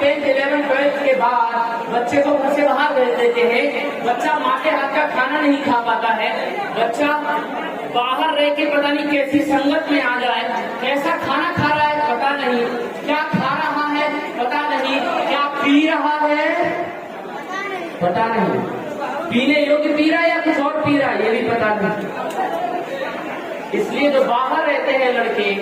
10th 11 12 के बाद बच्चे को घर से बाहर भेज देते हैं। बच्चा माँ के हाथ का खाना नहीं खा पाता है। बच्चा बाहर रह के पता नहीं कैसी संगत में आ जाए, कैसा खाना खा रहा है पता नहीं, क्या खा रहा है पता नहीं, क्या पी रहा है पता नहीं, पीने योग्य पी रहा है या कुछ और पी रहा है ये भी पता नहीं। इसलिए जो बाहर रहते हैं लड़के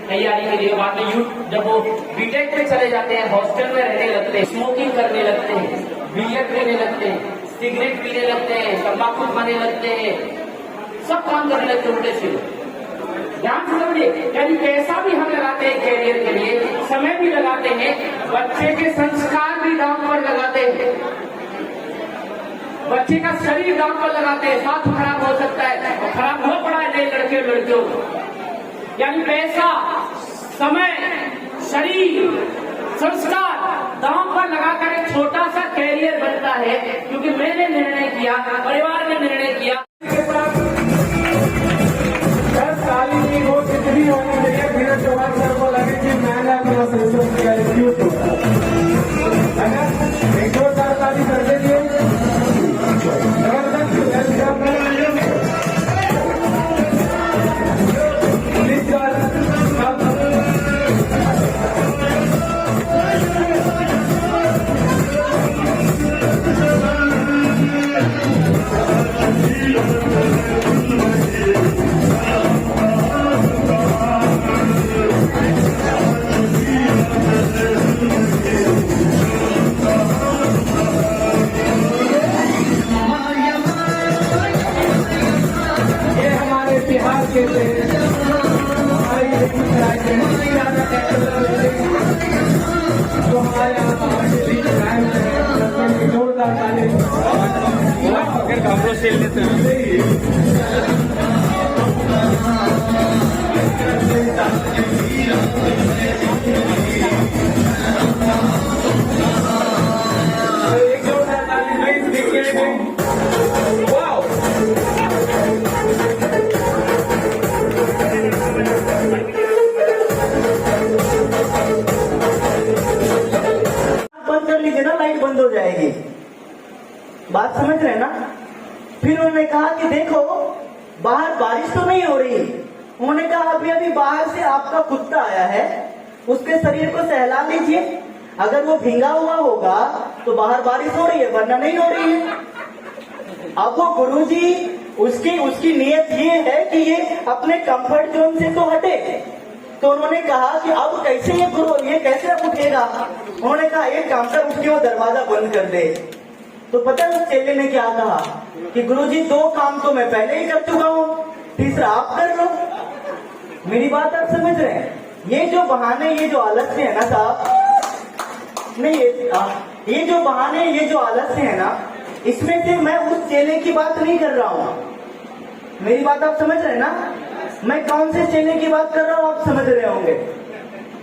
तैयारी के लिए, बाद में जब वो बीटेक में चले जाते हैं, हॉस्टल में रहने लगते हैं, स्मोकिंग करने लगते हैं, बियर पीने लगते हैं, सिगरेट पीने लगते हैं, तंबाकू खाने लगते हैं, सब काम करने लगते हैं उल्टे सीधे। ध्यान से समझिए, यानी पैसा भी हम लगाते हैं कैरियर के लिए, समय भी लगाते हैं, बच्चे के संस्कार भी दांव पर लगाते हैं, बच्चे का शरीर दांव पर लगाते हैं। स्वास्थ्य खराब हो सकता है और खराब हो पड़ा है लड़के लड़कियों को। यानी पैसा, समय, शरीर, संस्कार दांव पर लगाकर एक छोटा सा कैरियर बनता है। क्योंकि मैंने निर्णय किया, परिवार ने निर्णय किया, 10 साल की वो कितनी होनी चाहिए, धीरज चौहान सर को लगे कि मैंने अपना सिस्टम किया है ना। 1-2 साल शादी कर देंगे, कामरों से लेते बंद कर लीजिए ना, लाइट बंद हो जाएगी। बात समझ रहे हैं ना। फिर उन्होंने कहा कि देखो बाहर बारिश तो नहीं हो रही। उन्होंने कहा अभी अभी बाहर से आपका कुत्ता आया है, उसके शरीर को सहला लीजिए, अगर वो भींगा हुआ होगा तो बाहर बारिश हो रही है, वरना नहीं हो रही है। अब वो गुरुजी उसकी नीयत ये है कि ये अपने कंफर्ट जोन से तो हटे। तो उन्होंने कहा कि अब कैसे ये कैसे उठेगा। उन्होंने कहा एक काम कर, उसके वो दरवाजा बंद कर दे। तो पता है उस चेले ने क्या कहा कि गुरुजी 2 काम तो मैं पहले ही कर चुका हूँ, तीसरा आप कर लो। मेरी बात आप समझ रहे हैं। ये जो बहाने, ये जो आलस्य है ना साहब, नहीं ये जो बहाने, ये जो आलस्य है ना, इसमें से मैं उस चेले की बात नहीं कर रहा हूँ। मेरी बात आप समझ रहे हैं ना। मैं कौन से चेले की बात कर रहा हूँ आप समझ रहे होंगे,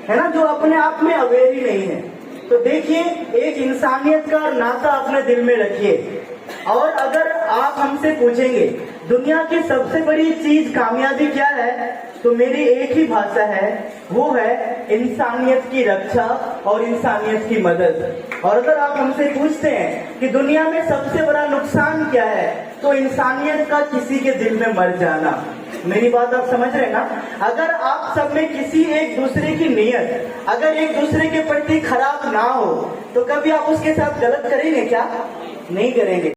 है ना, जो अपने आप में अवेयर ही नहीं है। तो देखिए, एक इंसानियत का नाता अपने दिल में रखिए। और अगर आप हमसे पूछेंगे दुनिया की सबसे बड़ी चीज कामयाबी क्या है, तो मेरी एक ही भाषा है, वो है इंसानियत की रक्षा और इंसानियत की मदद। और अगर आप हमसे पूछते हैं कि दुनिया में सबसे बड़ा नुकसान क्या है, तो इंसानियत का किसी के दिल में मर जाना। मेरी बात आप समझ रहे हैं ना। अगर आप सब में किसी एक दूसरे की नीयत, अगर एक दूसरे के प्रति खराब ना हो, तो कभी आप उसके साथ गलत करेंगे क्या? नहीं करेंगे।